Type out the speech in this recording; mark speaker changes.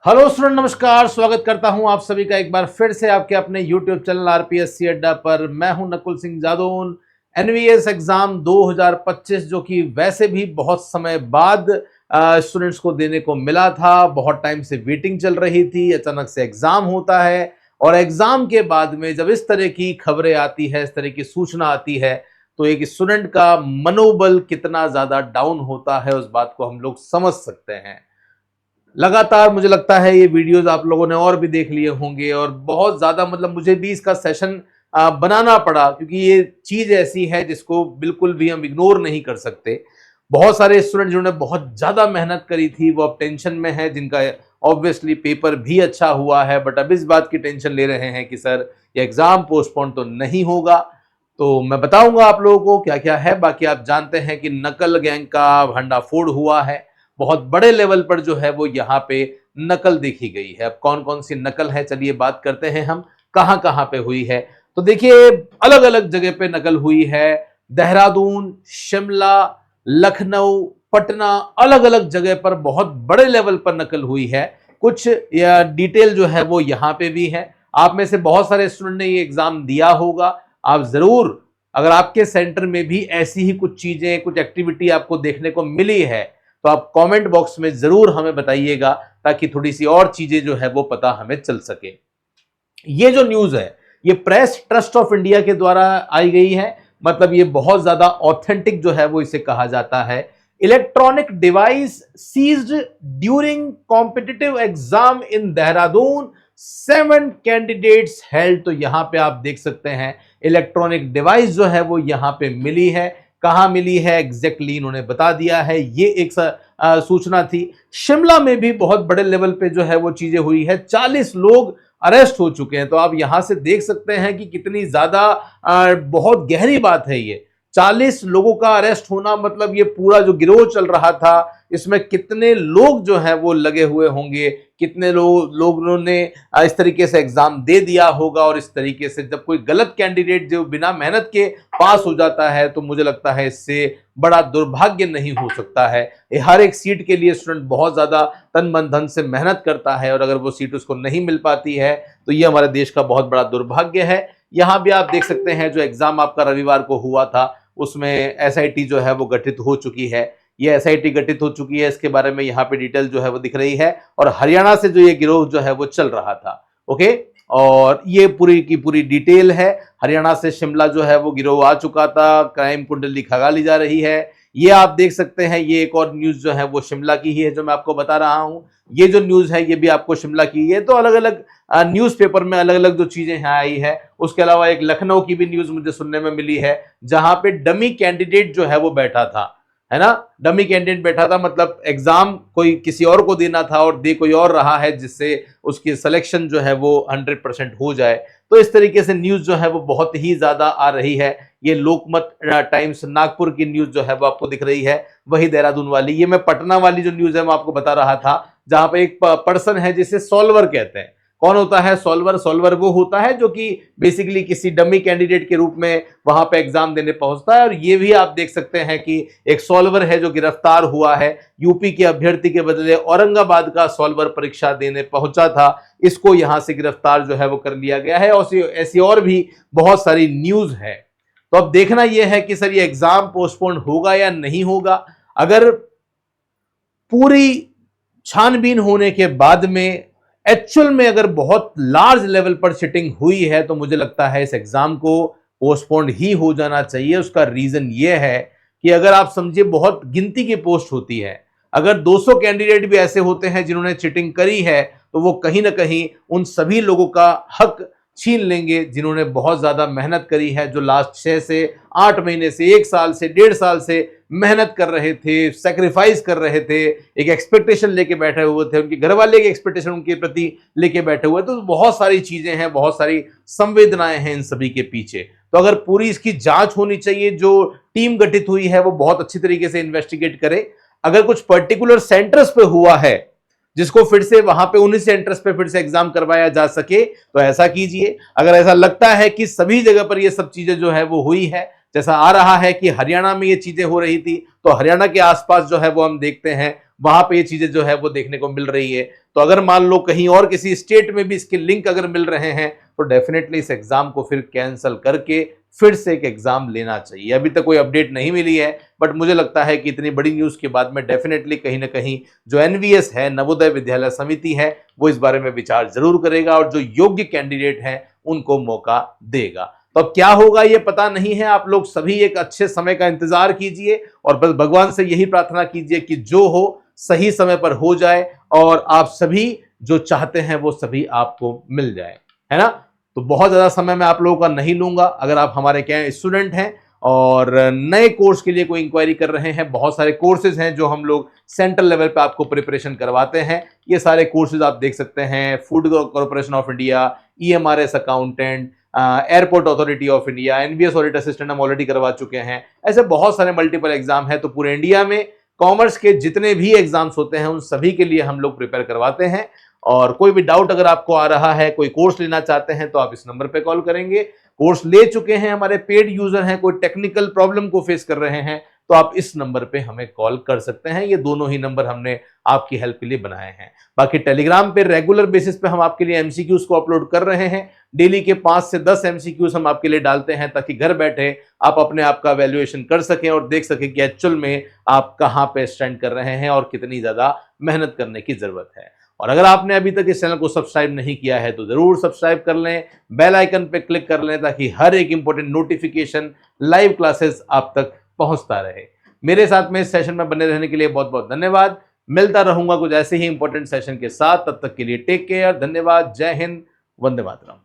Speaker 1: Hello student, नमस्कार। स्वागत करता हूं आप सभी का एक बार फिर से आपके अपने यूट्यूब चैनल आरपीएससी अड्डा पर। मैं हूं नकुल सिंह जादौन। एनवीएस एग्जाम 2025 जो कि वैसे भी बहुत समय बाद स्टूडेंट्स को देने को मिला था। बहुत टाइम से वेटिंग चल रही थी, अचानक से एग्जाम होता है और एग्जाम के बाद में जब इस तरह की खबरें आती है, इस तरह की सूचना आती है, तो एक स्टूडेंट का मनोबल कितना ज्यादा डाउन होता है उस बात को हम लोग समझ सकते हैं। लगातार मुझे लगता है ये वीडियोस आप लोगों ने और भी देख लिए होंगे और बहुत ज्यादा मुझे भी इसका सेशन बनाना पड़ा, क्योंकि ये चीज ऐसी है जिसको बिल्कुल भी हम इग्नोर नहीं कर सकते। बहुत सारे स्टूडेंट जिन्होंने बहुत ज्यादा मेहनत करी थी वो अब टेंशन में है, जिनका ऑब्वियसली पेपर भी अच्छा हुआ है, बट अब इस बात की टेंशन ले रहे हैं कि सर ये एग्जाम पोस्टपोन तो नहीं होगा। तो मैं बताऊंगा आप लोगों को क्या क्या है। बाकी आप जानते हैं कि नकल गैंग का भंडाफोड़ हुआ है, बहुत बड़े लेवल पर जो है वो यहाँ पे नकल देखी गई है। अब कौन कौन सी नकल है, चलिए बात करते हैं हम, कहां कहां पे हुई है। तो देखिए, अलग अलग जगह पे नकल हुई है। देहरादून, शिमला, लखनऊ, पटना, अलग अलग जगह पर बहुत बड़े लेवल पर नकल हुई है। कुछ डिटेल जो है वो यहाँ पे भी है। आप में से बहुत सारे स्टूडेंट ने ये एग्जाम दिया होगा। आप जरूर, अगर आपके सेंटर में भी ऐसी ही कुछ चीजें, कुछ एक्टिविटी आपको देखने को मिली है, तो आप कमेंट बॉक्स में जरूर हमें बताइएगा, ताकि थोड़ी सी और चीजें जो है वो पता हमें चल सके। ये जो न्यूज है ये प्रेस ट्रस्ट ऑफ इंडिया के द्वारा आई गई है। मतलब ये बहुत ज्यादा ऑथेंटिक जो है वो इसे कहा जाता है। Electronic device seized during competitive exam in Dehradun, 7 candidates held. तो यहां पे आप देख सकते हैं इलेक्ट्रॉनिक डिवाइस जो है वो यहां पे मिली है। कहां मिली है एग्जैक्टली इन्होंने बता दिया है। ये एक सूचना थी। शिमला में भी बहुत बड़े लेवल पे जो है वो चीजें हुई है। 40 लोग अरेस्ट हो चुके हैं। तो आप यहां से देख सकते हैं कि कितनी ज्यादा बहुत गहरी बात है ये। 40 लोगों का अरेस्ट होना, मतलब ये पूरा जो गिरोह चल रहा था इसमें कितने लोग जो हैं वो लगे हुए होंगे, कितने लोगों ने इस तरीके से एग्जाम दे दिया होगा। और इस तरीके से जब कोई गलत कैंडिडेट जो बिना मेहनत के पास हो जाता है, तो मुझे लगता है इससे बड़ा दुर्भाग्य नहीं हो सकता है। हर एक सीट के लिए स्टूडेंट बहुत ज्यादा तन मन धन से मेहनत करता है और अगर वो सीट उसको नहीं मिल पाती है तो ये हमारे देश का बहुत बड़ा दुर्भाग्य है। यहां भी आप देख सकते हैं जो एग्जाम आपका रविवार को हुआ था उसमें एसआईटी जो है वो गठित हो चुकी है। ये एसआईटी गठित हो चुकी है, इसके बारे में यहाँ पे डिटेल जो है वो दिख रही है। और हरियाणा से जो ये गिरोह जो है वो चल रहा था, ओके, और ये पूरी की पूरी डिटेल है। हरियाणा से शिमला जो है वो गिरोह आ चुका था, क्राइम कुंडली खंगाली जा रही है। ये आप देख सकते हैं, ये एक और न्यूज जो है वो शिमला की ही है जो मैं आपको बता रहा हूं। ये जो न्यूज है ये भी आपको शिमला की है। तो अलग अलग न्यूज़पेपर में अलग अलग जो चीजें यहाँ आई है। उसके अलावा एक लखनऊ की भी न्यूज मुझे सुनने में मिली है, जहां पे डमी कैंडिडेट जो है वो बैठा था, है ना। डमी कैंडिडेट बैठा था, मतलब एग्जाम कोई किसी और को देना था और दे कोई और रहा है, जिससे उसकी सिलेक्शन जो है वो 100% हो जाए। तो इस तरीके से न्यूज जो है वो बहुत ही ज्यादा आ रही है। ये लोकमत टाइम्स नागपुर की न्यूज जो है वो आपको दिख रही है, वही देहरादून वाली। ये मैं पटना वाली जो न्यूज है मैं आपको बता रहा था, जहां पे एक पर्सन है जिसे सॉल्वर कहते हैं। कौन होता है सॉल्वर? सॉल्वर वो होता है जो कि बेसिकली किसी डमी कैंडिडेट के रूप में वहां पे एग्जाम देने पहुंचता है। और ये भी आप देख सकते हैं कि एक सॉल्वर है जो गिरफ्तार हुआ है। यूपी के अभ्यर्थी के बदले औरंगाबाद का सॉल्वर परीक्षा देने पहुंचा था, इसको यहां से गिरफ्तार जो है वो कर लिया गया है। और ऐसी और भी बहुत सारी न्यूज है। तो अब देखना यह है कि सर ये एग्जाम पोस्टपोन होगा या नहीं होगा। अगर पूरी छानबीन होने के बाद में एक्चुअल में अगर बहुत लार्ज लेवल पर चीटिंग हुई है, तो मुझे लगता है इस एग्जाम को पोस्टपोन ही हो जाना चाहिए। उसका रीजन यह है कि अगर आप समझिए बहुत गिनती की पोस्ट होती है, अगर 200 कैंडिडेट भी ऐसे होते हैं जिन्होंने चीटिंग करी है, तो वो कहीं ना कहीं उन सभी लोगों का हक छीन लेंगे जिन्होंने बहुत ज्यादा मेहनत करी है, जो लास्ट 6 से 8 महीने से 1 साल से 1.5 साल से मेहनत कर रहे थे, सेक्रीफाइस कर रहे थे, एक एक्सपेक्टेशन लेके बैठे हुए थे, उनके घर वाले की एक्सपेक्टेशन उनके प्रति लेके बैठे हुए। तो बहुत सारी चीजें हैं, बहुत सारी संवेदनाएं हैं इन सभी के पीछे। तो अगर पूरी इसकी जांच होनी चाहिए, जो टीम गठित हुई है वो बहुत अच्छी तरीके से इन्वेस्टिगेट करे। अगर कुछ पर्टिकुलर सेंटर्स पे हुआ है जिसको फिर से वहां पे उन्हीं सेंटर्स पे फिर से एग्जाम करवाया जा सके, तो ऐसा कीजिए। अगर ऐसा लगता है कि सभी जगह पर ये सब चीजें जो है वो हुई है, जैसा आ रहा है कि हरियाणा में ये चीजें हो रही थी, तो हरियाणा के आसपास जो है वो हम देखते हैं वहां पे ये चीजें जो है वो देखने को मिल रही है। तो अगर मान लो कहीं और किसी स्टेट में भी इसके लिंक अगर मिल रहे हैं तो डेफिनेटली इस एग्जाम को फिर कैंसिल करके फिर से एक एग्जाम लेना चाहिए। अभी तक कोई अपडेट नहीं मिली है, बट मुझे लगता है कि इतनी बड़ी न्यूज के बाद में डेफिनेटली कहीं ना कहीं जो एनवीएस है, नवोदय विद्यालय समिति है, वो इस बारे में विचार जरूर करेगा और जो योग्य कैंडिडेट हैं उनको मौका देगा। तो अब क्या होगा ये पता नहीं है। आप लोग सभी एक अच्छे समय का इंतजार कीजिए और बस भगवान से यही प्रार्थना कीजिए कि जो हो सही समय पर हो जाए और आप सभी जो चाहते हैं वो सभी आपको मिल जाए, है ना। तो बहुत ज्यादा समय मैं आप लोगों का नहीं लूंगा। अगर आप हमारे क्या स्टूडेंट हैं और नए कोर्स के लिए कोई इंक्वायरी कर रहे हैं, बहुत सारे कोर्सेज हैं जो हम लोग सेंट्रल लेवल पे आपको प्रिपरेशन करवाते हैं। ये सारे कोर्सेज आप देख सकते हैं, food corporation of India, EMRS accountant, airport authority of India, NBS audit assistant हम ऑलरेडी करवा चुके हैं। ऐसे बहुत सारे मल्टीपल एग्जाम है। तो पूरे इंडिया में कॉमर्स के जितने भी एग्जाम्स होते हैं उन सभी के लिए हम लोग प्रिपेयर करवाते हैं। और कोई भी डाउट अगर आपको आ रहा है, कोई कोर्स लेना चाहते हैं, तो आप इस नंबर पे कॉल करेंगे। कोर्स ले चुके हैं, हमारे पेड यूजर हैं, कोई टेक्निकल प्रॉब्लम को फेस कर रहे हैं, तो आप इस नंबर पे हमें कॉल कर सकते हैं। ये दोनों ही नंबर हमने आपकी हेल्प के लिए बनाए हैं। बाकी टेलीग्राम पे रेगुलर बेसिस पे हम आपके लिए एमसीक्यूज को अपलोड कर रहे हैं। डेली के 5 से 10 एमसीक्यूज हम आपके लिए डालते हैं ताकि घर बैठे आप अपने आप का वैल्यूएशन कर सकें और देख सकें कि एक्चुअल में आप कहां पे स्टैंड कर रहे हैं और कितनी ज्यादा मेहनत करने की जरूरत है। और अगर आपने अभी तक इस चैनल को सब्सक्राइब नहीं किया है तो जरूर सब्सक्राइब कर लें, बेल आइकन पे क्लिक कर लें ताकि हर एक इंपॉर्टेंट नोटिफिकेशन, लाइव क्लासेस आप तक पहुंचता रहे। मेरे साथ में इस सेशन में बने रहने के लिए बहुत बहुत धन्यवाद। मिलता रहूंगा कुछ ऐसे ही इंपॉर्टेंट सेशन के साथ। तब तक के लिए टेक केयर, धन्यवाद, जय हिंद, वंदे मातरम।